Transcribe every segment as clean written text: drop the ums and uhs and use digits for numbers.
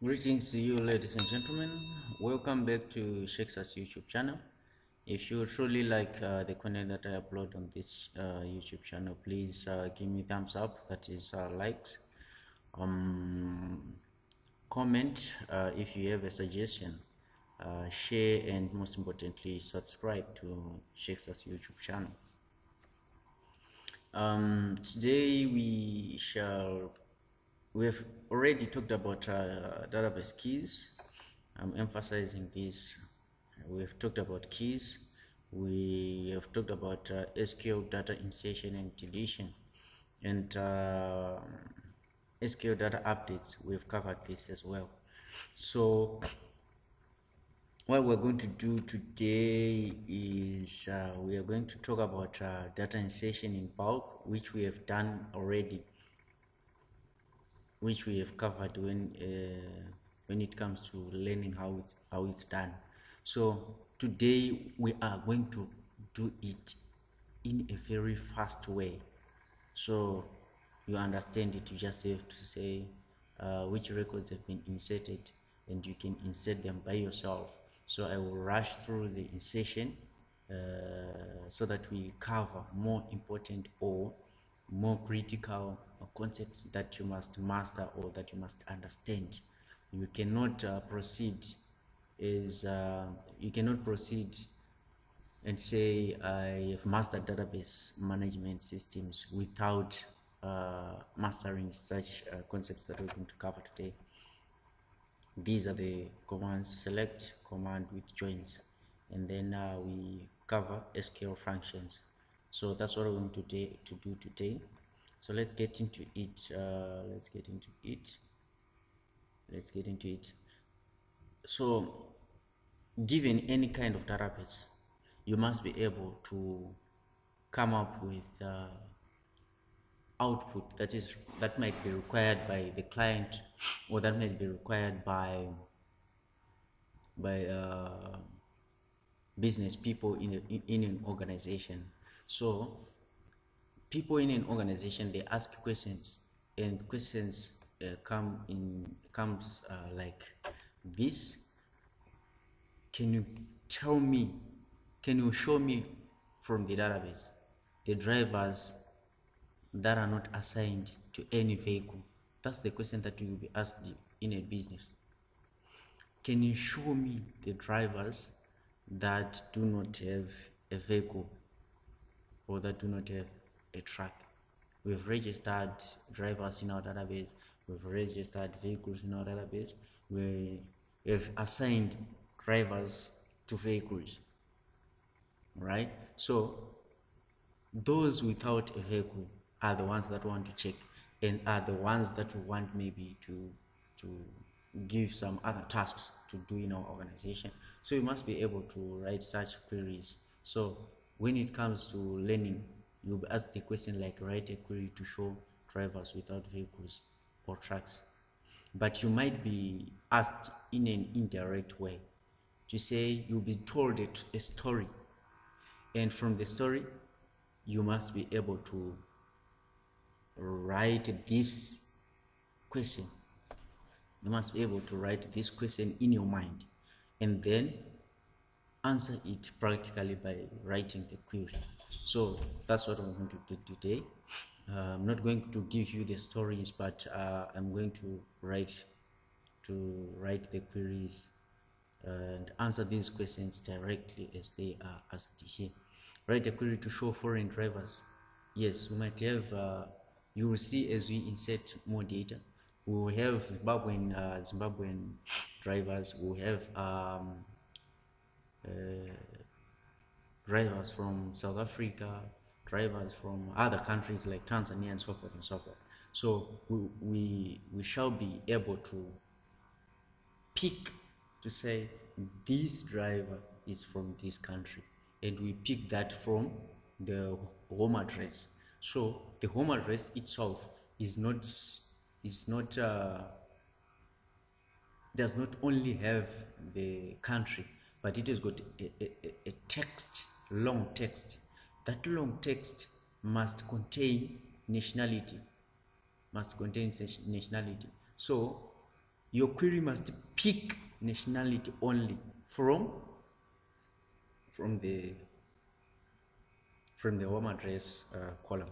Greetings to you, ladies and gentlemen. Welcome back to Shexa's YouTube channel. If you truly like the content that I upload on this YouTube channel, please give me thumbs up, that is likes. Comment if you have a suggestion, share, and most importantly, subscribe to Shexa's YouTube channel. Today we've already talked about database keys. I'm emphasizing this. We've talked about keys. We have talked about SQL data insertion and deletion, and SQL data updates. We've covered this as well. So what we're going to do today is we are going to talk about data insertion in bulk, which we have done already, which we have covered when it comes to learning how it's done. So today we are going to do it in a very fast way, so you understand it. You just have to say which records have been inserted, and you can insert them by yourself. So I will rush through the insertion so that we cover more important or more critical concepts that you must master or that you must understand. You cannot proceed and say I have mastered database management systems without mastering such concepts that we're going to cover today. These are the commands: select, command with joins, and then we cover SQL functions. So that's what we're going to do today. So let's get into it. Let's get into it. So given any kind of database, you must be able to come up with output that might be required by the client, or that might be required by business people in an organization. So people in an organization, they ask questions, and questions comes like this: can you show me from the database the drivers that are not assigned to any vehicle? That's the question that you will be asked in a business. Can you show me the drivers that do not have a vehicle or that do not have a truck? We've registered drivers in our database, we've registered vehicles in our database, we have assigned drivers to vehicles, right? So those without a vehicle are the ones that want to check, and are the ones that want maybe to give some other tasks to do in our organization. So you must be able to write such queries. So when it comes to learning, you'll be asked the question like, write a query to show drivers without vehicles or trucks. But you might be asked in an indirect way to say, you'll be told a story, and from the story you must be able to write this question. You must be able to write this question in your mind and then answer it practically by writing the query. So that's what I'm going to do today. I'm not going to give you the stories, but I'm going to write the queries and answer these questions directly as they are asked here. Write a query to show foreign drivers. Yes, we might have you will see as we insert more data, we will have Zimbabwean drivers, we will have drivers from South Africa, drivers from other countries like Tanzania, and so forth and so forth. So we shall be able to pick, to say this driver is from this country, and we pick that from the home address. So the home address itself does not only have the country, but it has got a text, long text. That long text must contain nationality. So your query must pick nationality only from the home address column.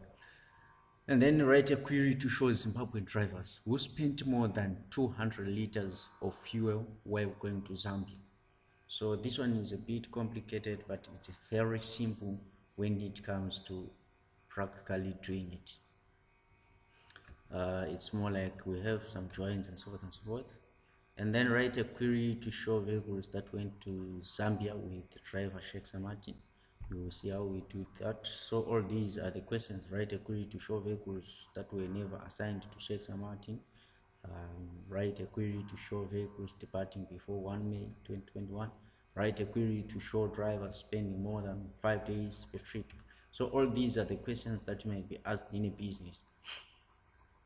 And then write a query to show Zimbabwean drivers who spent more than 200 liters of fuel while going to Zambia. So this one is a bit complicated, but it's very simple when it comes to practically doing it. It's more like we have some joins and so forth and so forth. And then write a query to show vehicles that went to Zambia with the driver Shexa Martin. You will see how we do that. So all these are the questions. Write a query to show vehicles that were never assigned to Shexa Martin. Write a query to show vehicles departing before 1 May 2021. Write a query to show drivers spending more than 5 days per trip. So all these are the questions that might be asked in a business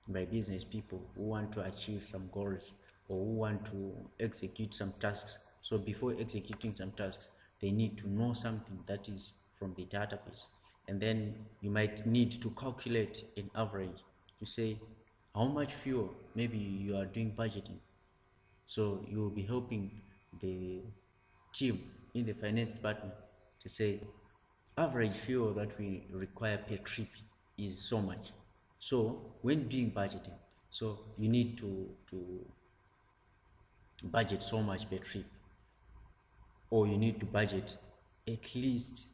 by business people who want to achieve some goals or who want to execute some tasks. So before executing some tasks, they need to know something that is from the database. And then you might need to calculate an average to say how much fuel. Maybe you are doing budgeting. So you will be helping the team in the finance department to say average fuel that we require per trip is so much. So when doing budgeting, so you need to budget so much per trip, or you need to budget at least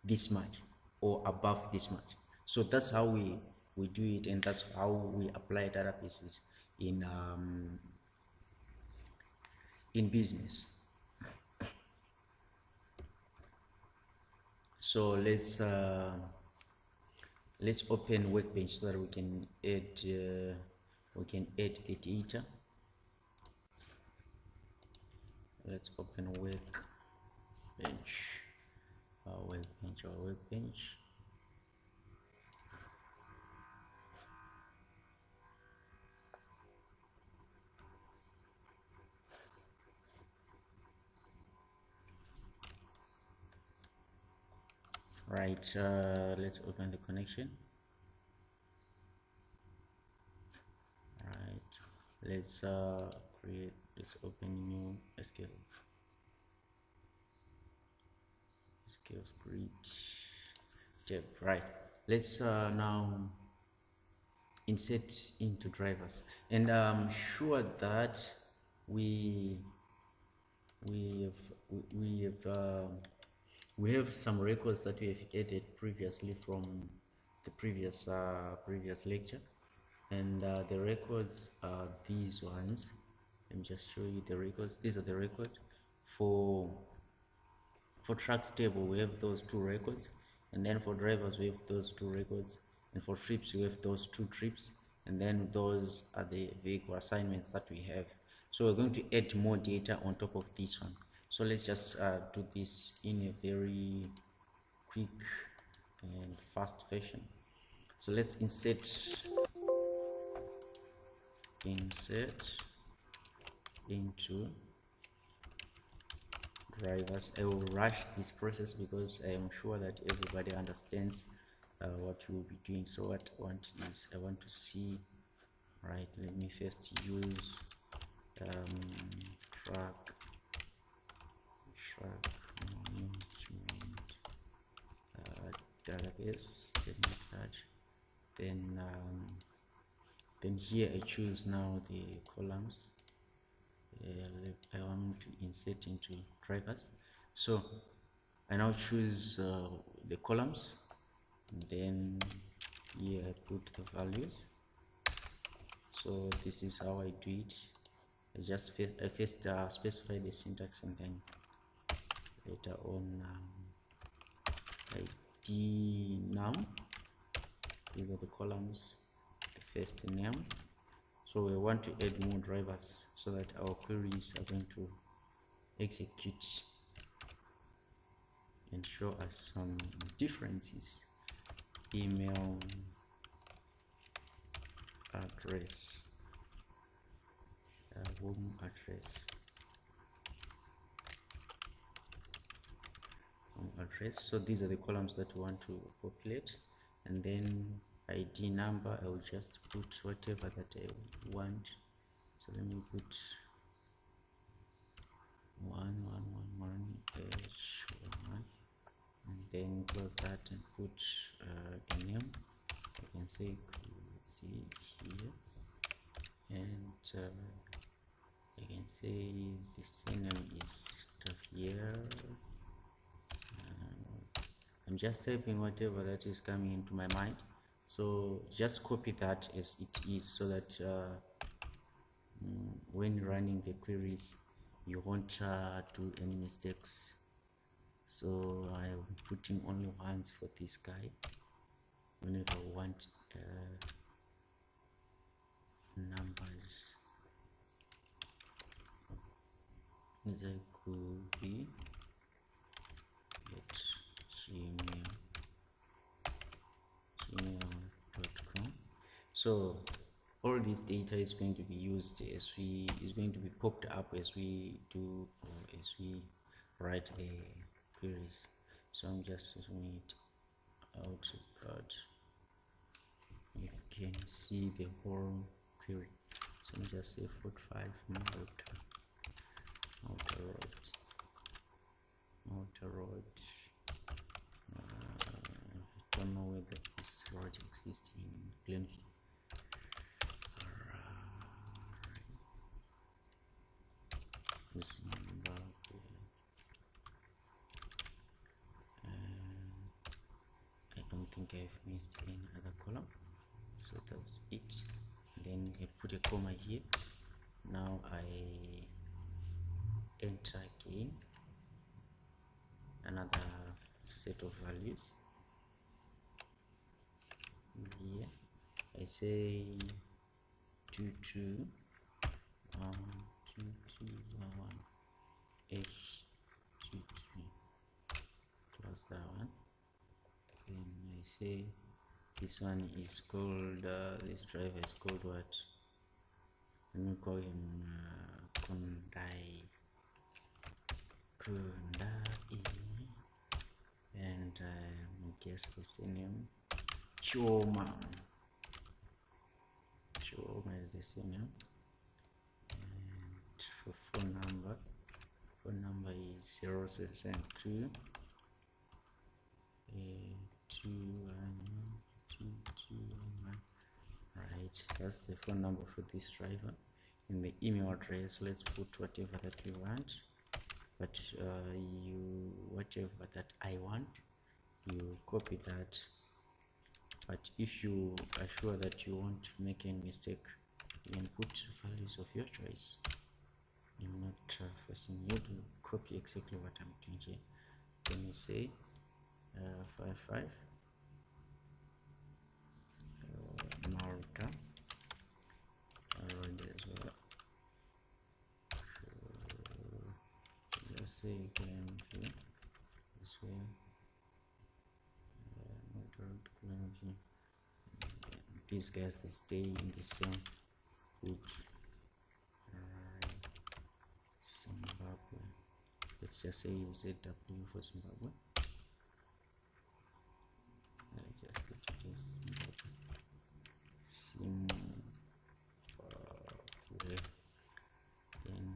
this much or above this much. So that's how we do it, and that's how we apply databases in business. So let's open Workbench so that we can add the data. Let's open Workbench. Our Workbench. Right, let's open the connection. Right, let's open new SQL script tab. Right, let's now insert into drivers, and I'm sure that we have some records that we have added previously from the previous lecture, and the records are these ones. Let me just show you the records. These are the records for trucks table. We have those 2 records, and then for drivers we have those 2 records, and for trips we have those 2 trips, and then those are the vehicle assignments that we have. So we're going to add more data on top of this one. So let's just do this in a very quick and fast fashion. So let's insert into drivers. I will rush this process because I am sure that everybody understands what we will be doing. So what I want is I want to see, right, let me first use truck management database, then here I choose now the columns. I want to insert into drivers, so I now choose the columns, and then here I put the values. So this is how I do it. I first specify the syntax, and then later on ID num. These are the columns, the first name. So we want to add more drivers so that our queries are going to execute and show us some differences. Email address, home address, So these are the columns that we want to populate, and then ID number, I will just put whatever that I want. So let me put 1111h1 and then close that and put a name. I can say see here, and I can say the name is stuff here. I'm just typing whatever that is coming into my mind, so just copy that as it is, so that when running the queries you won't do any mistakes. So I'm putting only ones for this guy. Whenever I want numbers, gmail.com. So all this data is going to be used is going to be popped up as we do, or as we write the queries. So I'm just zooming it out so that you can see the whole query. So I'm just say 45 Malta road. I don't know whether this road exists in Glenview. Zimbabwe. I don't think I've missed any other column, so that's it. Then I put a comma here. Now I enter again another set of values here. I say 2211 h23, close that one. Then I say this one is called this driver is called what? Let me call him Kundai, and I guess the surname Choma is the surname. And for phone number is 0772 211. Right, that's the phone number for this driver. In the email address, let's put whatever that we want, but whatever that I want, you copy that. But if you are sure that you won't make any mistake, you can put values of your choice. I'm not forcing you to copy exactly what I'm doing here. Then you say 55 Malta road as well. So just say again here this way. These guys, they stay in the same route. Zimbabwe. Let's just say ZW for Zimbabwe. Let's just put it as Zimbabwe. Then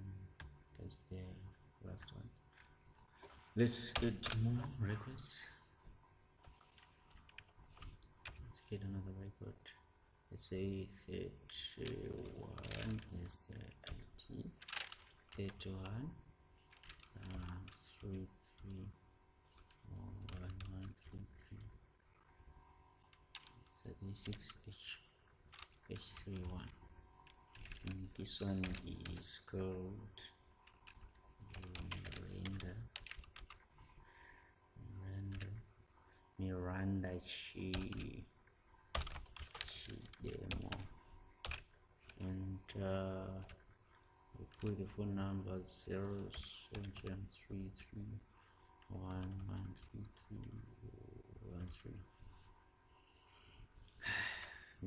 that's the last one. Let's add more records. Let's get another record. Let's say 31 is the IT. 31 33 1133 36 H31, and this one is called Miranda demo, and we put the phone number 0733113313.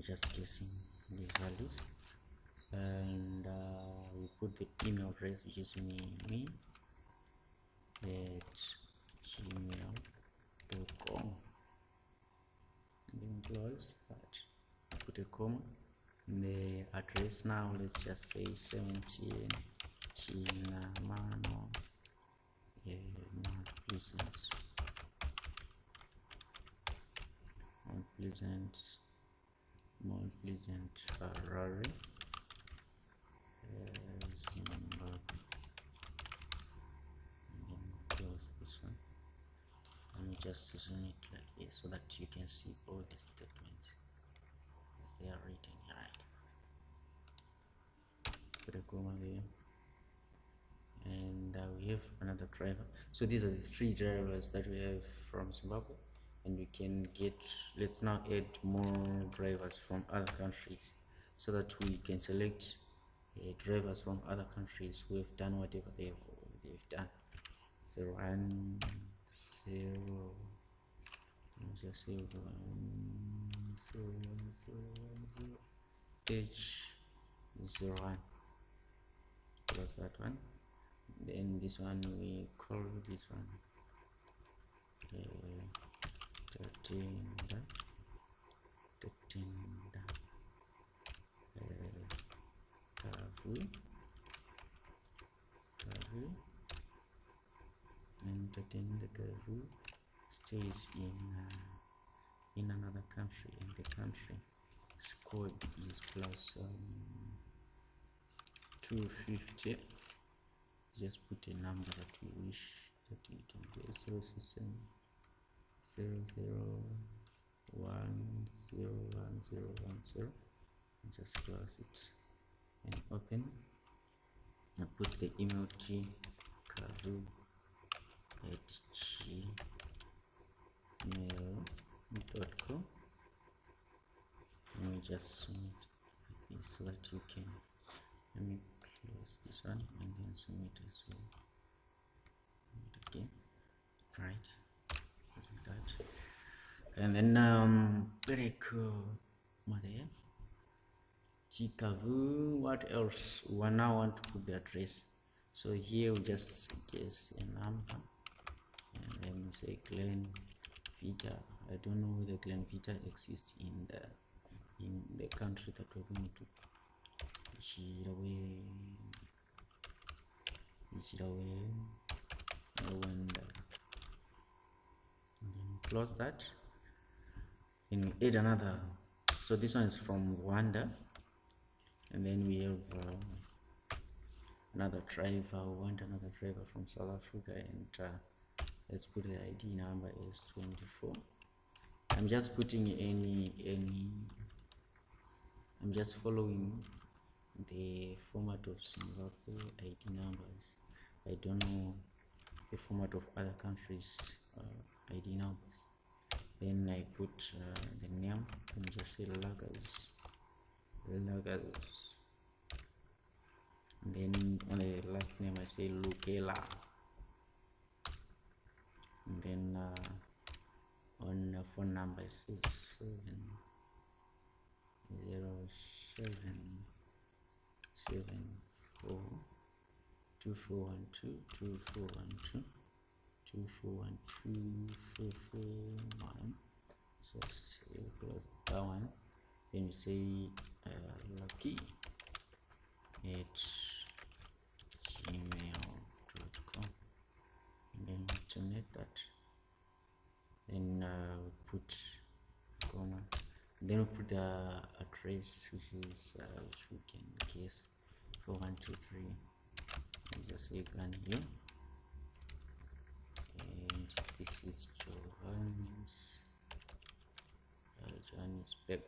Just guessing these values, and we put the email address, which is me at gmail.com. Then close that, put a comma, the address now. Let's just say 17 Chinamano, Mount Pleasant, Harare, Zimbabwe. And then close this one. Let me just season it like this so that you can see all the statements as they are written here. Put a comma there, and we have another driver. So these are the 3 drivers that we have from Zimbabwe, and we can get, let's now add more drivers from other countries so that we can select drivers from other countries who have done whatever they've done. 01 0, let's just say 1 0 H01. Close that one. Then this one we call this one Tatinda, Kavu, and Tatinda Kavu stays in another country, and the country code is plus 250. Just put a number that you wish that you can get. 001011010, and just close it and open, and put the email kavu@gmail.com. Let me just submit this so that you can, let me close this one and then submit as well. Okay, right, like that. And then Tikavu, what else? We now want to put the address. So here we just guess a number, and let me say Glen Vita. I don't know whether Glen Vita exists in the country that we're going to. And then close that. Then we add another. So this one is from Rwanda, and then we have another driver. We want another driver from South Africa, and let's put the ID number as 24. I'm just putting I'm just following the format of Zimbabwe ID numbers. I don't know the format of other countries ID numbers. Then I put the name, and just say Lagos. And then on the last name I say Lukela. And then on the phone number I say 70774 2412 2412 2412 So close that one. Then we say lucky at gmail.com, and then we terminate that. Then we put comma, and then we put the address, which we can guess 4123. Just say gun here, and this is Johannesburg,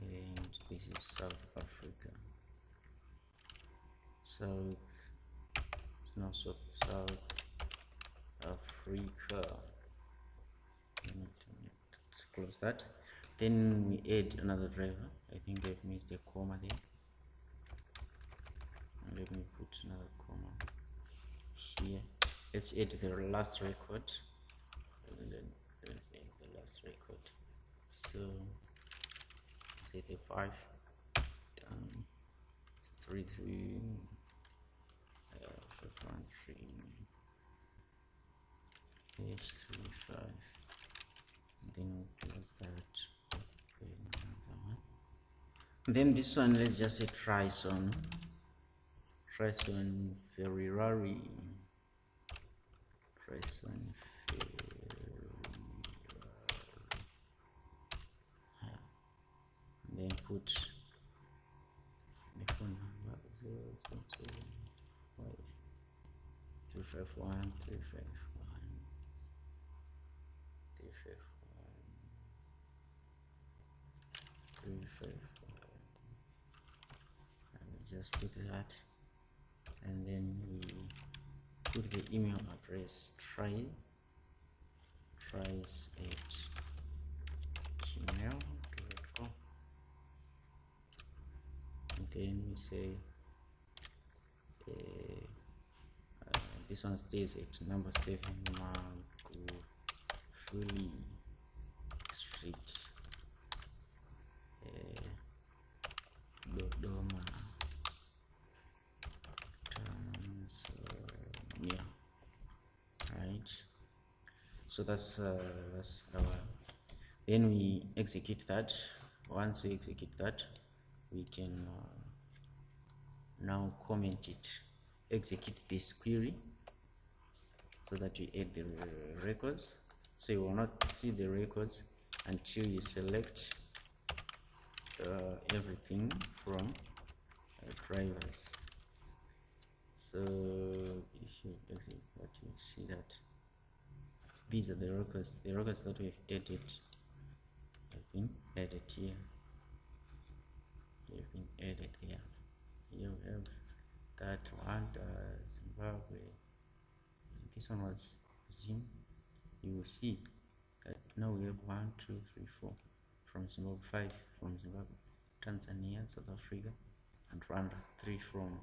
and this is South Africa. It's not South Africa. Let's close that. Then we add another driver. I think I've missed a comma there. And let me put another comma here. Let's add the last record. Let's add the last record. So say the 5 33 513 H35. Then we close that. Another one. Then this one, let's just say Trison Ferrari. Trison then put the phone number 075 351 and let's just put that, and then we put the email address tries at gmail.com, and then we say this one stays at number 7 Magufuli Street, Dodoma, Tanzania. Right, so that's our, then we execute that. Once we execute that, we can now comment it, execute this query, so that we add the records. So you will not see the records until you select everything from drivers. So if you exit that, you see that these are the records that we've added, have been added here. They've been added here. Here we have that one, Zimbabwe. This one was Zim. You will see that now we have 1, 2, 3, 4 from Zimbabwe, 5 from Zimbabwe, Tanzania, South Africa, and Rwanda, 3 from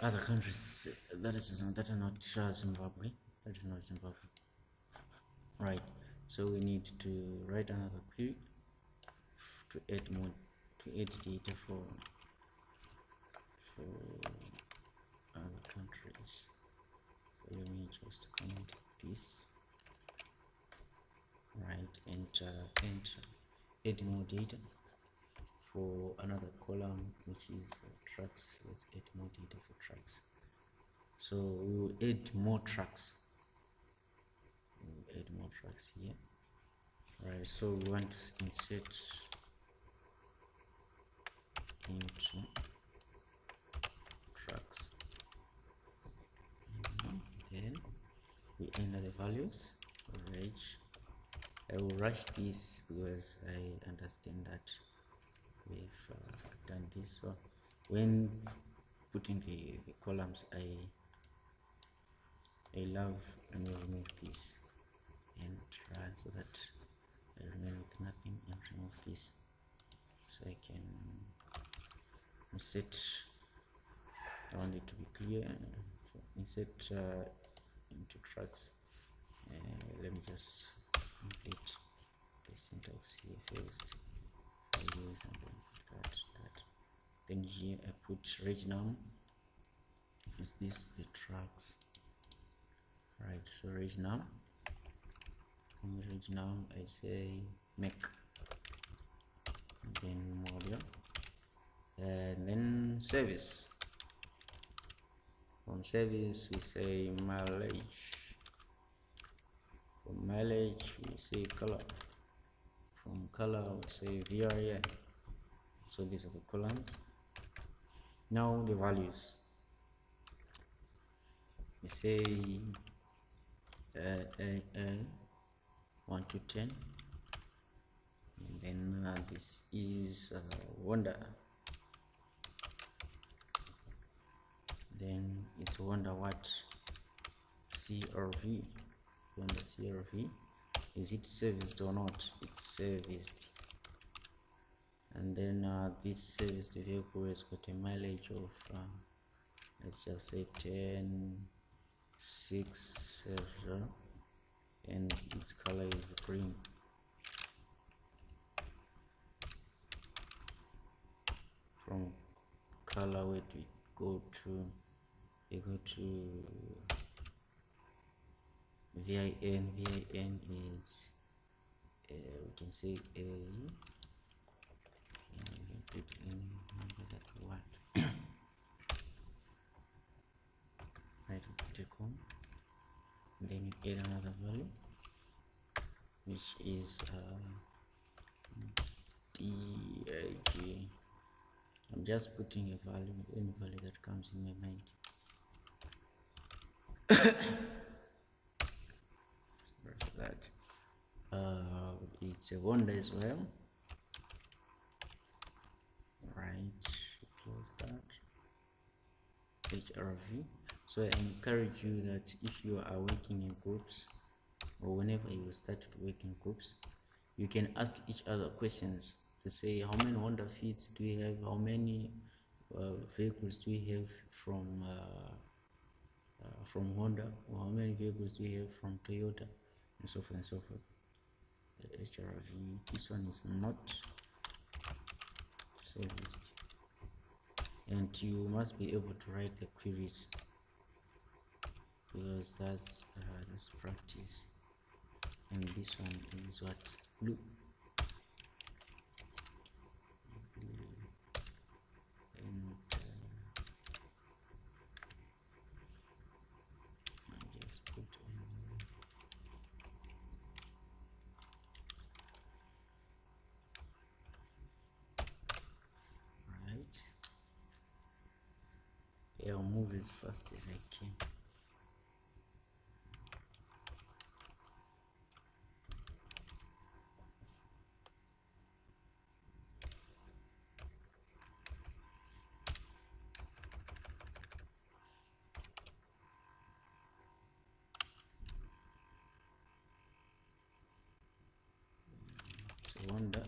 other countries that are not Zimbabwe. That is not Zimbabwe. Right. So we need to write another query to add data for other countries. So let me just comment this. Right, enter add more data for another column, which is trucks. Let's add more data for trucks. So we will add more trucks. We'll add more trucks here. Right, so we want to insert into trucks. Then we enter the values. Range. I will rush this because I understand that we've done this. So when putting the columns, I love and remove this and try so that I remain with nothing, and remove this so I can insert. I want it to be clear. So insert into tracks. Let me just complete the syntax here first. Values, and then put that. Then here I put region. Is this the tracks? Right, so region. From region I say make, and then module, and then service. From service we say mileage. From mileage we say color. From color we say VRA. So these are the columns. Now the values. We say 1 to 10, and then this is wonder. Then it's wonder what CRV. Wonder CRV, is it serviced or not? It's serviced. And then this serviced vehicle has got a mileage of let's just say 10.6, and its color is green. From color, where do we go to? We go to VIN. VIN is we can say A, add another value, which is DAG. I'm just putting a value, any value that comes in my mind. Sorry for that. It's a Honda as well. Right, close that. HRV. So I encourage you that if you are working in groups, or whenever you start to work in groups, you can ask each other questions to say, how many Honda Fits do we have? How many vehicles do we have from Honda? Or how many vehicles do we have from Toyota? And so forth and so forth. HRV. This one is not serviced, and you must be able to write the queries, because that's practice. And this one is what's blue. And I just put right. I'll move as fast as I can. So Honda,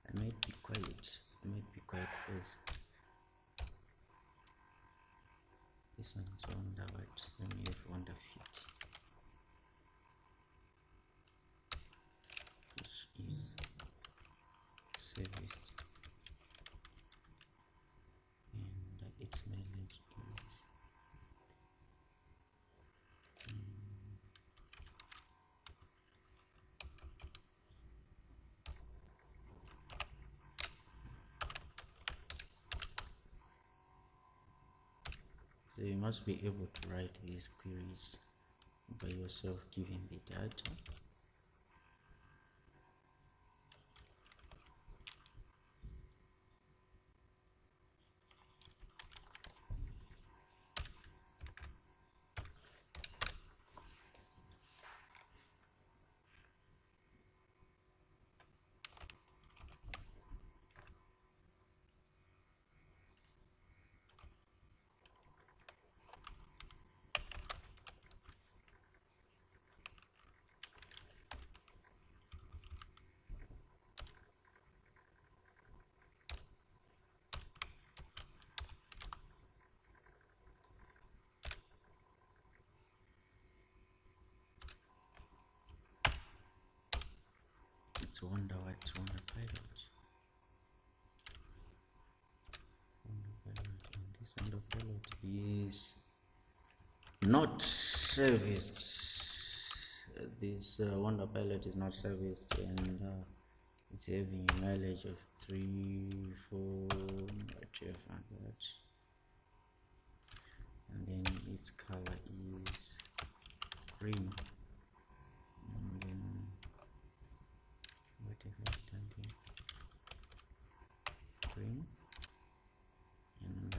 I might be quiet. Because this one is Honda. What? Let me have Honda Fit, which is serviced, and its mileage is so you must be able to write these queries by yourself given the data. It's Honda Pilot. And this Honda Pilot is not serviced. This Honda Pilot is not serviced, and it's having a mileage of 3, 4, whatever that. And then its color is green. And then whatever I've done here, green. And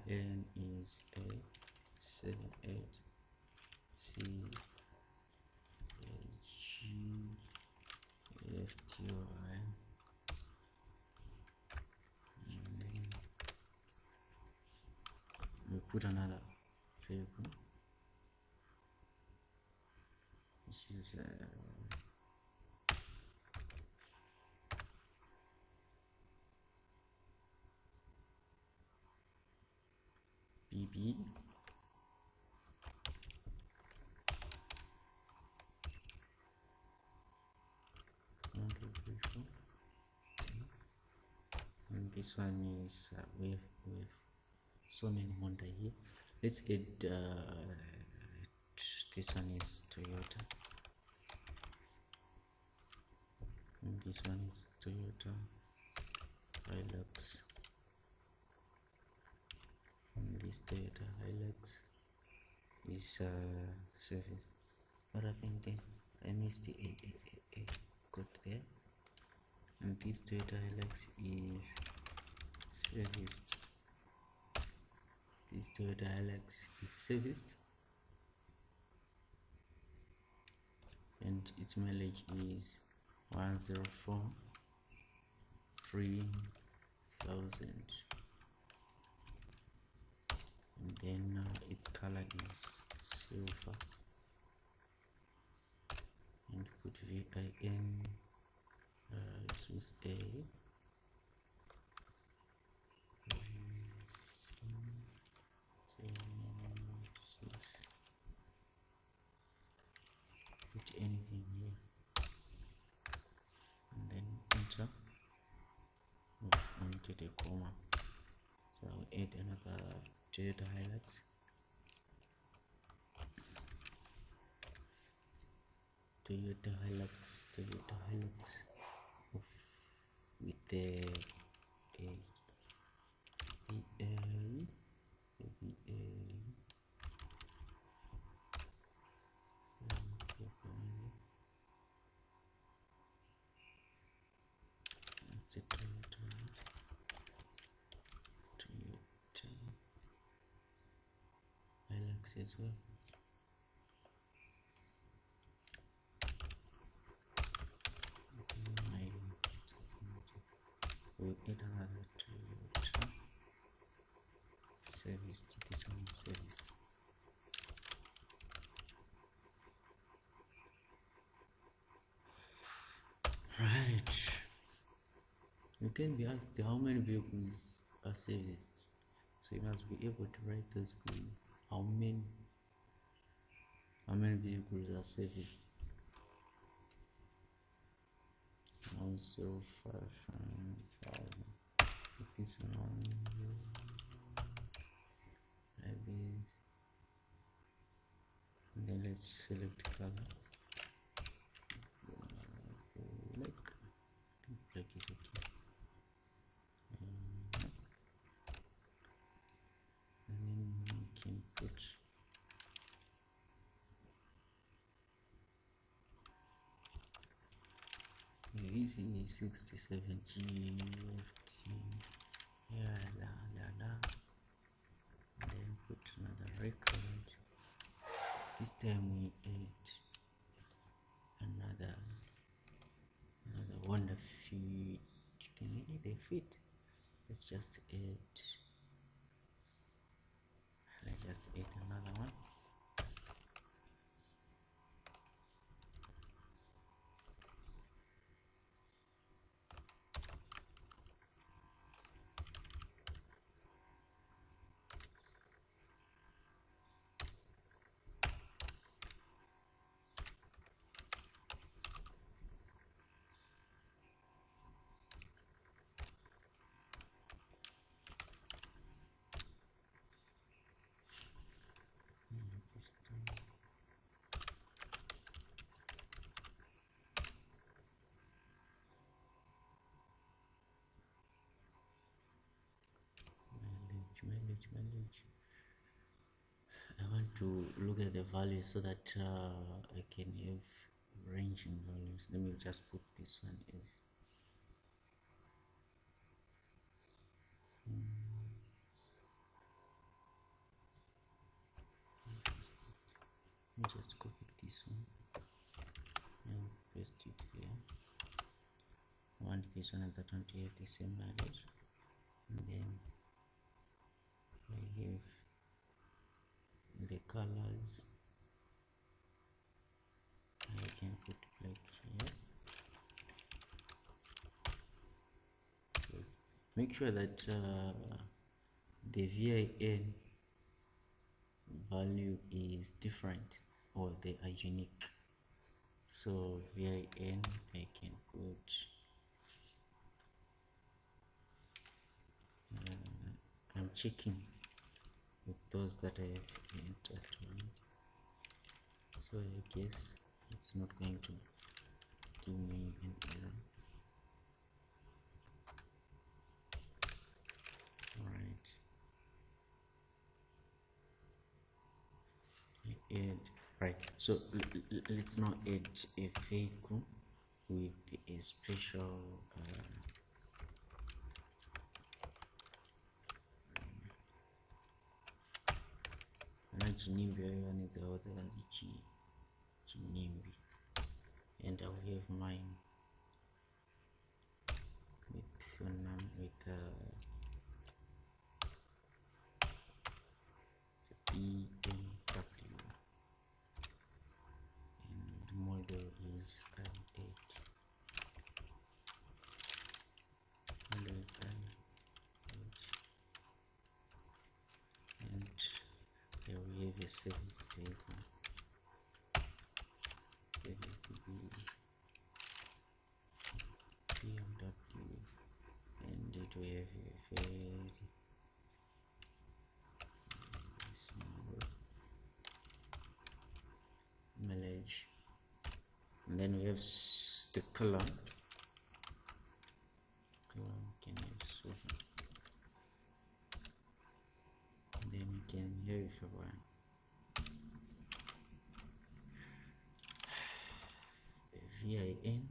VIN is A78 CAGFTOI. And then we put another vehicle, which is BB. And this one is we have so many Honda here. Let's add this one is Toyota, and this one is Toyota Hilux, and this Toyota Hilux. is service. What happened then? I missed the a got there, and this Toyota Hilux is serviced. This Toyota Hilux is serviced, and its mileage is 104,300, and then its color is silver, and put VIN is a put anything here, and then enter. I wanted a comma, so I'll add another Toyota Hilux. Toyota Hilux with the it's a Toyota Hilux as well. We'll add another Toyota serviced. This one is serviced. Right. You can be asked how many vehicles are serviced, so you must be able to write those clues. How many vehicles are serviced? 105,000. This one like this, and then let's select color. Black is okay. And then we can put VC67 GFT, and then put another record. This time we add another Honda Fit. Can we add a Fit? Let's just add another one. Mileage. I want to look at the values so that I can have ranging values. Let me just put this one as let me just copy this one and paste it here. I want this one and that one to have the same mileage, and then I have the colors. I can put black here. Okay. Make sure that the VIN value is different or they are unique. So VIN, I can put I'm checking with those that I have entered, so I guess it's not going to give me an error. Alright, add, right, so let's now add a vehicle with a special chinimbi yavanedzawo dzakanzi chinimbi, and I'll have mine with phone number with BMW, and model is i8. Model is i8, and here we have a serviced vehicle. Serviced BMW, and it will have a very small mileage. And then we have the color. Can have silver. And then we can have one VIN.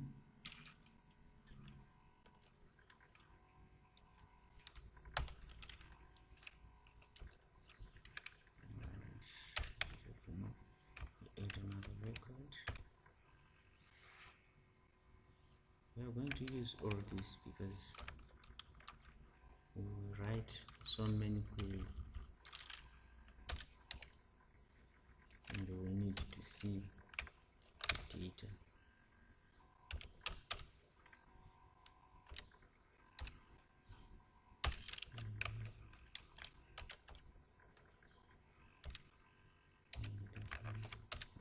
Add another record. We are going to use all this because we will write so many queries and we will need to see the data.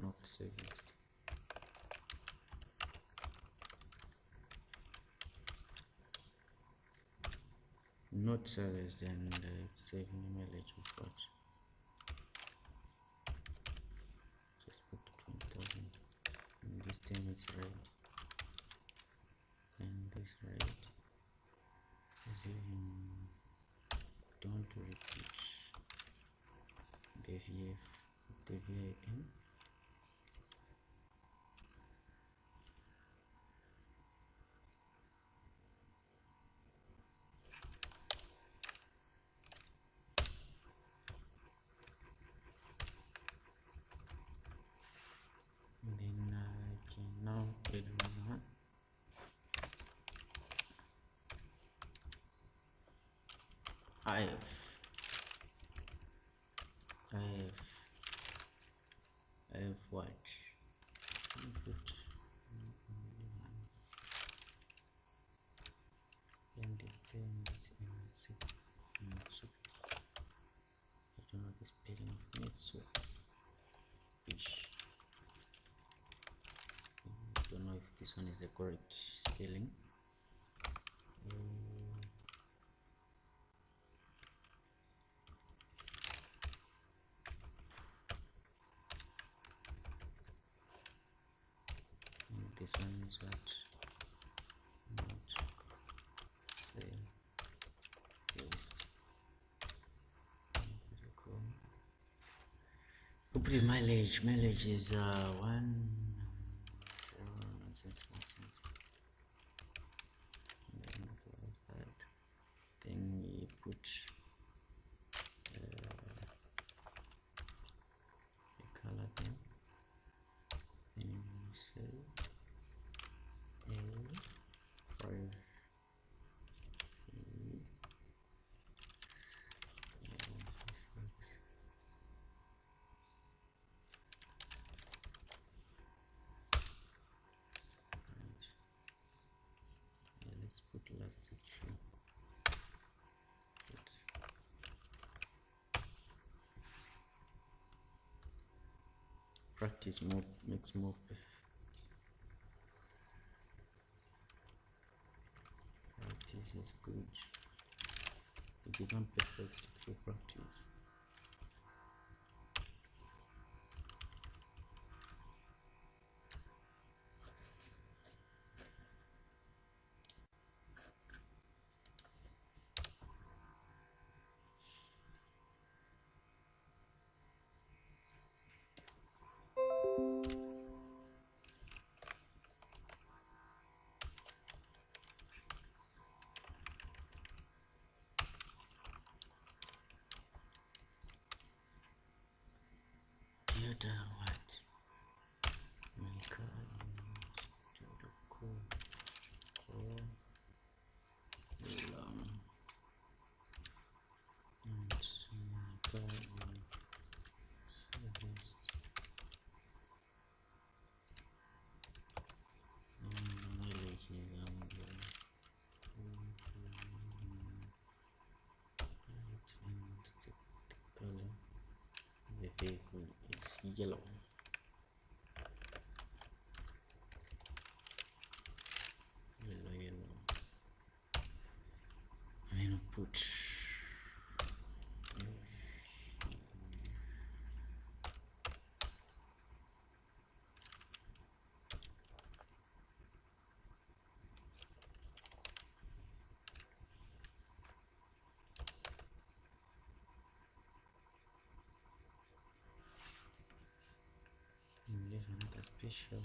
Not serviced. Not serviced, and it's saving mileage of what? Just put 20,000. And this time it's right, and this right is even. Don't repeat the VF, the VIN. And then I can now add one. I have what? And this term is soup. I don't know the spelling of soup. Fish. I don't know if this one is the correct spelling. And this one is what? Not say paste. Complete mileage. Mileage is 1. Nonsense. And then close that. Then we put a color there. Then we say A5. Let's put last section. Practice more makes more perfect. Practice is good. You become perfect through practice. what? My car to the column and my car service and mileage is on the color. The vehicle is yellow. Yellow. I'm gonna put another special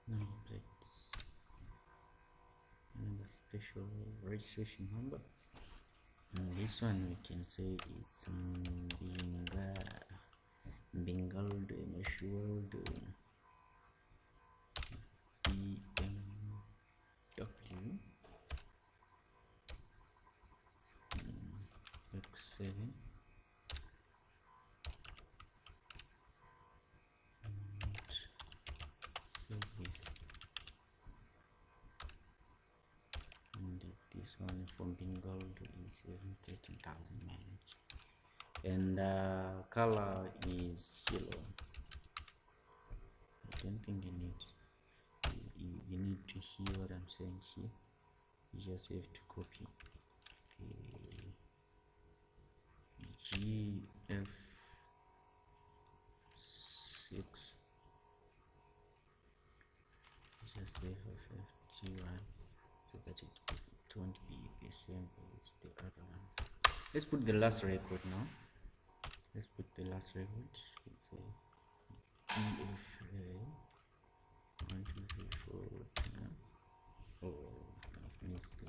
number plates, another special registration number, and this one we can say it's Bengaldo Assured BMW X7 service, and this one from Bengaldo is 13,000 mileage, and color is yellow. I don't think you need to hear what I'm saying here. You just have to copy the GF6, just the FFG1, so that it won't be the same as the other ones. Let's put the last record now. Let's put the last record. It's a DFA 1, 2, 3, 4. Oh, I missed the.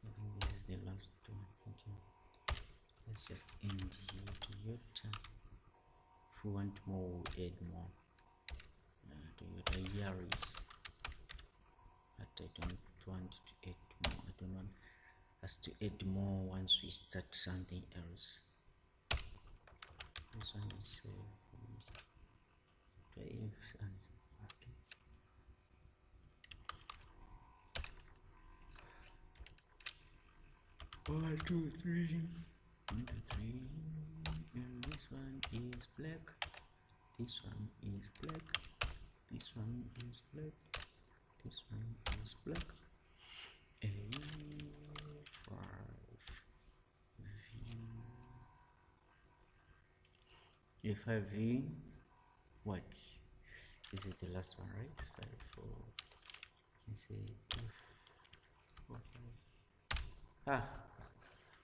I think this is the last one. Okay, let's just end here. Toyota. If we want more, we'll add more. Toyota Yaris, but I don't want to add more. I don't want us to add more once we start something else. This one is okay. 1, 2, 3, 1, 2, 3, and this one is black. This one is black. This one is black. This one is black. A5V. What is it? The last one, right? 5, 4. You can say F4, 5.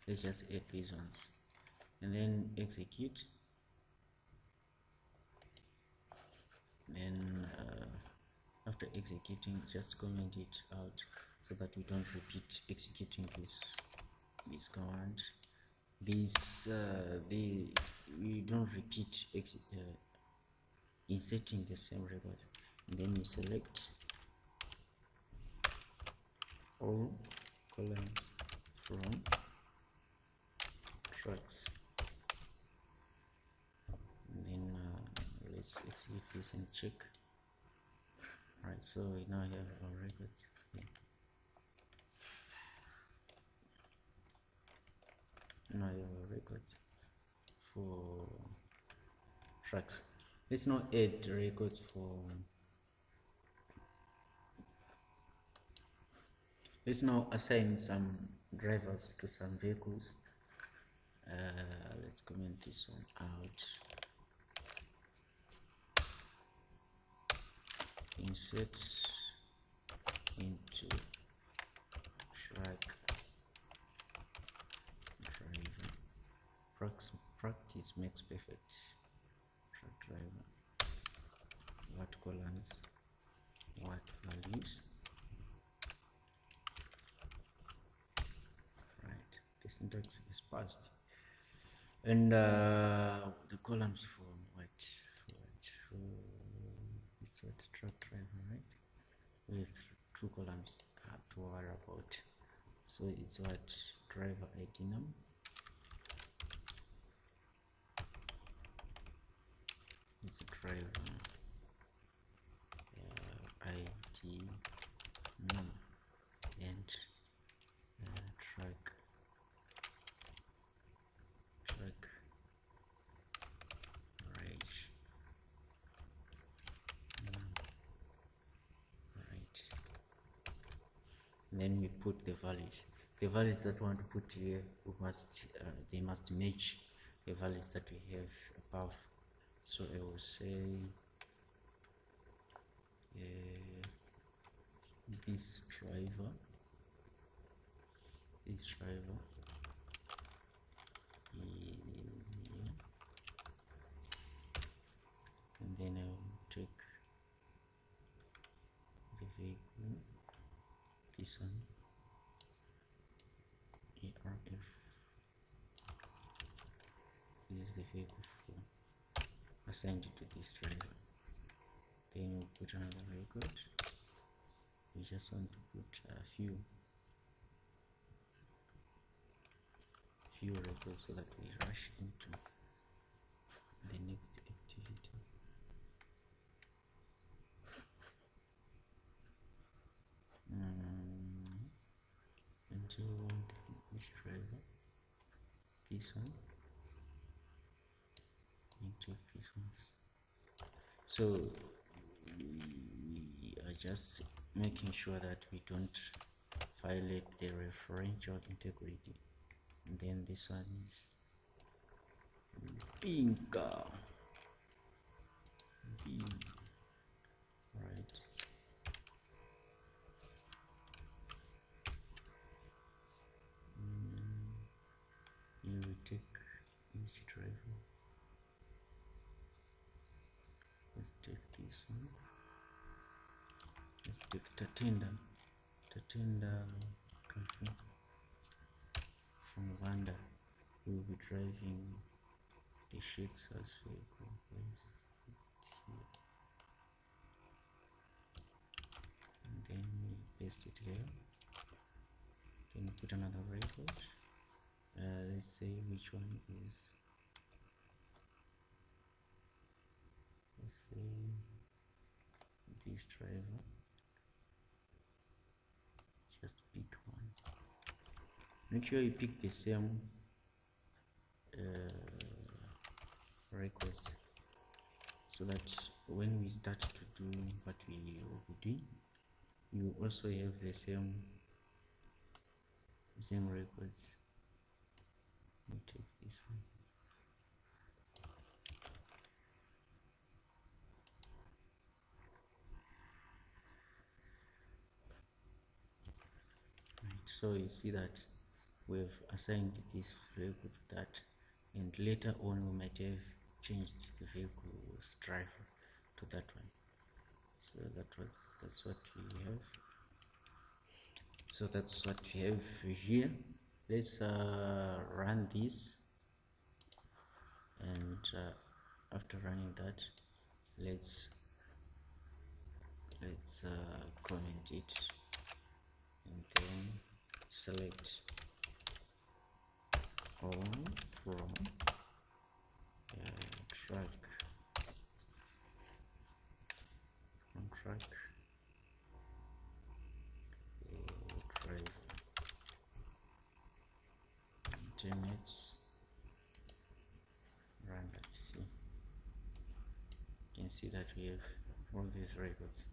Let's just add these ones and then execute. Then after executing, just comment it out so that we don't repeat executing this command. We don't repeat inserting the same record. And then you select all columns from tracks, and then let's execute this and check. Right, so we now have our records. Okay. Now I have our records for tracks. Let's now add records for. Let's now assign some drivers to some vehicles. Let's comment this one out. Insert into track driver. Practice makes perfect. Track driver. What columns? What values? the syntax is passed. And the columns for what? For this what truck driver, right? We have two columns to worry about. So it's what driver ID num. It's a driver ID num and truck range right. And then we put the values. The values that we want to put here, we must they must match the values that we have above. So I will say this driver and then I will take the vehicle, this one, ARF. This is the vehicle assigned to this driver. Then we'll put another record. We just want to put a few records so that we rush into the next activity. And so we want this driver, this one, and take these ones. So we are just making sure that we don't violate the referential integrity. And then this one is bingo, right. You will take each driver. Let's take this one. Let's take Tatenda Cafe from Uganda. We will be driving the Shexa's vehicle. And then we paste it here. Then put another record. Let's say which one is. Let's say this driver. Just pick one. Make sure you pick the same records so that when we start to do what we will be doing, you also have the same records. Let me take this one. Right, so you see that we've assigned this vehicle to that, and later on we might have changed the vehicle's driver to that one. So that's what we have. So that's what we have here. Let's run this, and after running that, let's comment it, and then select all from track driver. Then let's run that. See, you can see that we have all these records.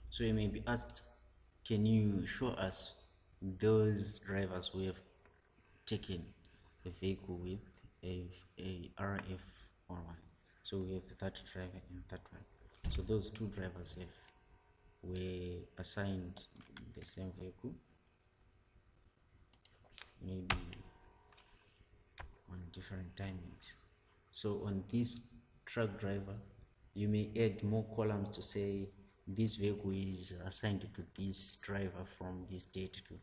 So you may be asked, can you show us those drivers who have taken the vehicle with a RF or one? So we have that driver and that one. So those two drivers were assigned the same vehicle, maybe on different timings. So on this truck driver, you may add more columns to say this vehicle is assigned to this driver from this date to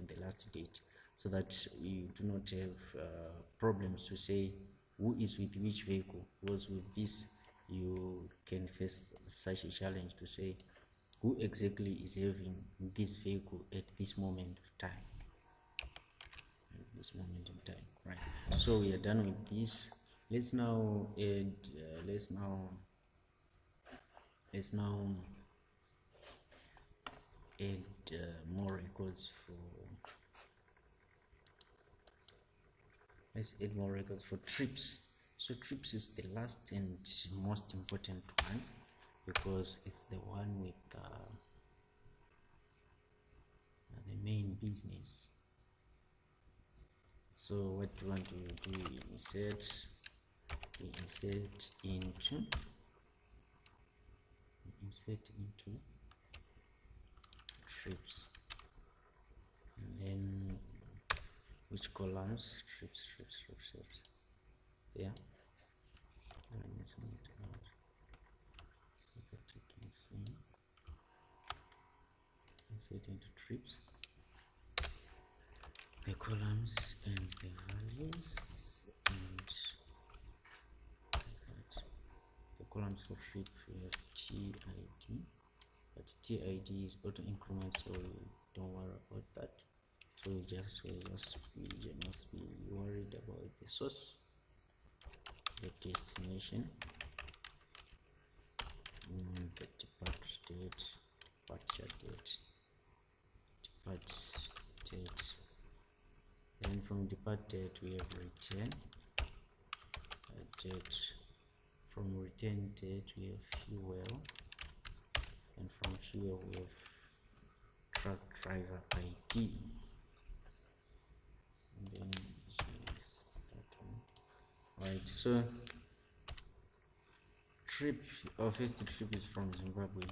the last date, so that you do not have problems to say who is with which vehicle. Because with this you can face such a challenge to say who exactly is having this vehicle at this moment of time, right? So we are done with this. Let's now add let's now add more records for let's add more records for trips. So trips is the last and most important one, because it's the one with the main business. So what we want to do, insert into trips, and then which columns? Trips. Yeah, let's zoom it out so that you can see. Insert into trips, the columns and the values, and like that. The columns for trip, we have TID, but TID is auto increment, so don't worry about that. So we must be worried about the source, the destination, the departure date, and from depart date we have return date. From return date we have fuel, and from fuel we have truck driver ID, and then yes, that one. Right, so trip, our first trip is from Zimbabwe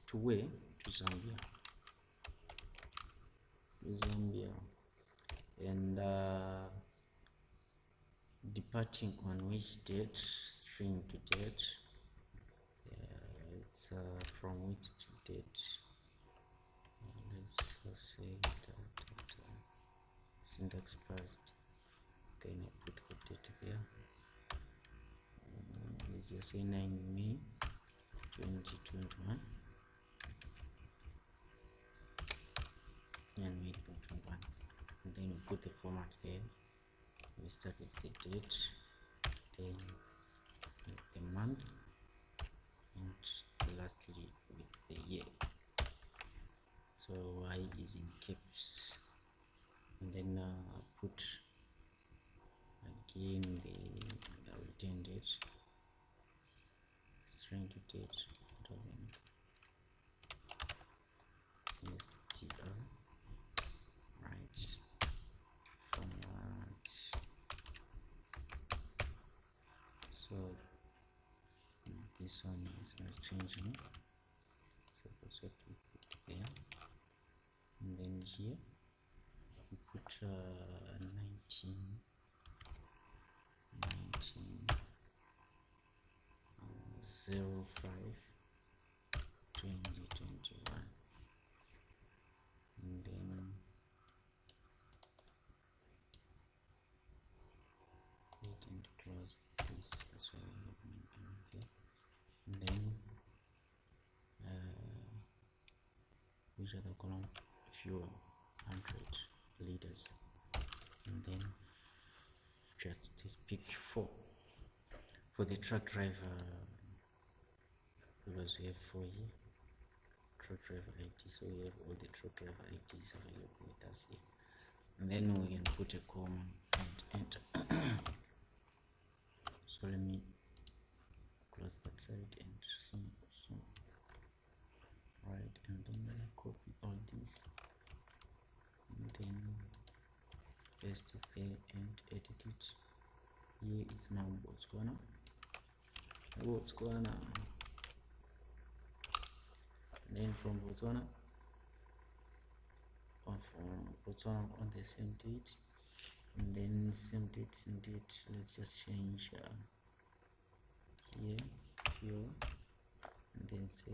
to where? To Zambia, and departing on which date? String to date. It's from which date? Let's say that syntax passed, then I put the date there. Let's just say 9 May 2021, and May 2021, and then we put the format there. We start with the date, then the month, and lastly with the year. So Y is in caps, and then put again the return date, string to date, str, right, format. So this one is not changing, so that's what we put there, and then here we put 19 05 2021, and then hit and close this. That's why we have there. And then which other column? Fuel, 100 liters, and then just pick 4 for the truck driver, because we have 4 here, truck driver ID, so we have all the truck driver IDs available with us here, and then we can put a comma and enter. So let me close that side and so right, and then copy all this, and then paste it there and edit it. Here is now Botswana. Then from Botswana on the same date and then same date, let's just change here fuel, and then say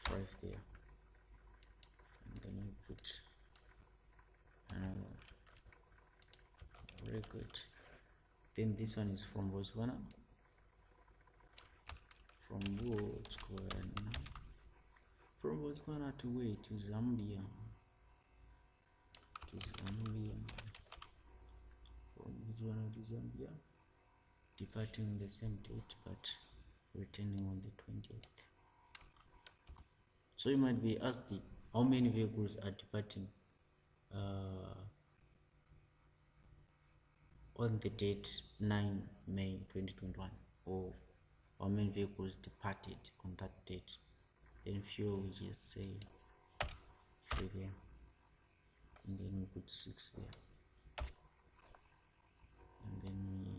5 there, and then we put another record. Then this one is from Botswana, from Botswana to where? To Zambia, from Botswana to Zambia, departing on the same date but returning on the 20th. So you might be asked, how many vehicles are departing on the date 9 May 2021, or how many vehicles departed on that date? Then fuel, we just say 3 there, and then we put 6 there, and then we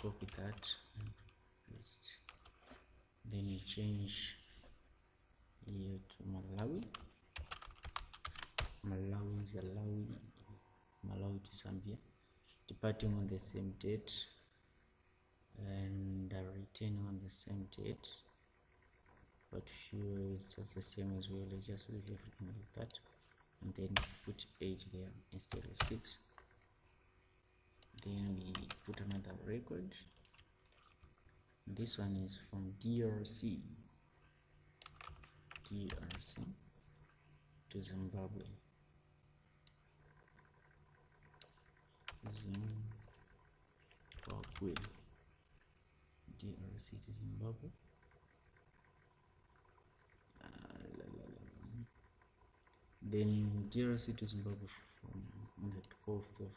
copy that and paste. Then we change here to Malawi. Malawi to Zambia, departing on the same date and returning on the same date, but fuel is just the same as well. Let's just leave everything like that, and then put 8 there instead of 6. Then we put another record. This one is from DRC to Zimbabwe. DRC to Zimbabwe. Then DRC to Zimbabwe from the 12th of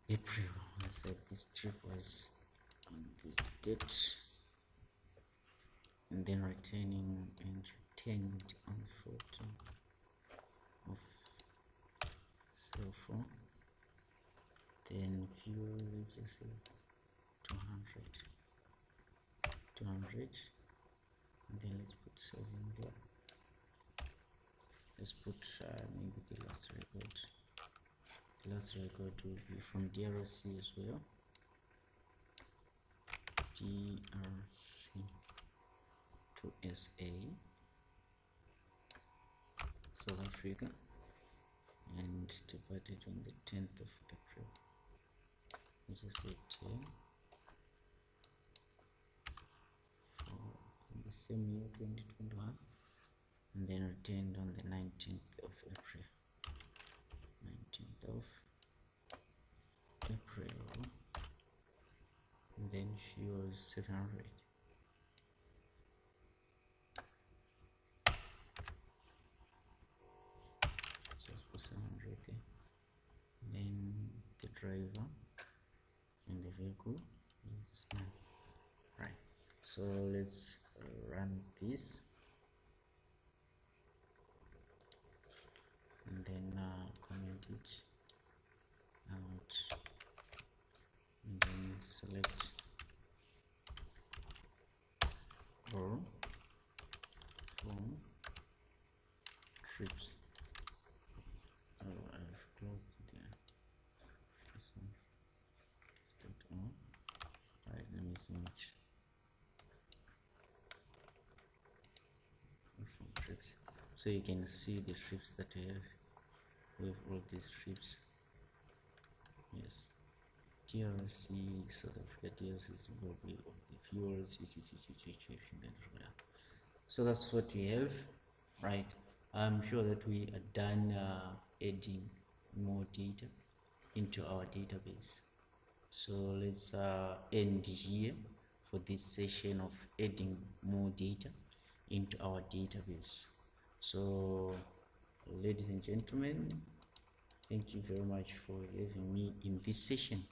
April. I said this trip was on this date, and then returned on the 14th of so. Then fuel, let's just say 200, and then let's put 7 there. Let's put maybe the last record. The last record will be from DRC as well. DRC to SA, South Africa, and departed on the 10th of April. Let's just say 10 for the same year 2021, and then returned on the 19th of April. 19th of April, and then fuel 700. Just put 700 there. Then the driver and the vehicle is 9. Right, so let's run this, and then comment it out, and then select or from trips. Oh, I've closed it there. This one. On. Right, let me zoom it. From trips, so you can see the trips that we have. We have all these trips. Yes, DRC, South Africa, DRC, Zimbabwe, of the fuels. So that's what we have. Right, I'm sure that we are done adding more data into our database. So let's end here for this session of adding more data into our database. So ladies and gentlemen, thank you very much for having me in this session.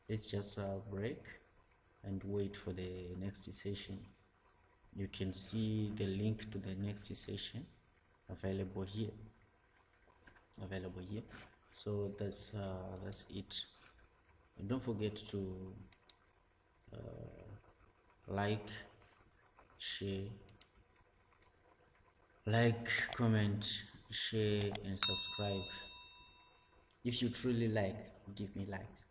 Let's just break and wait for the next session. You can see the link to the next session available here. So that's it. And don't forget to like, share, comment, share and subscribe. If you truly like, give me likes.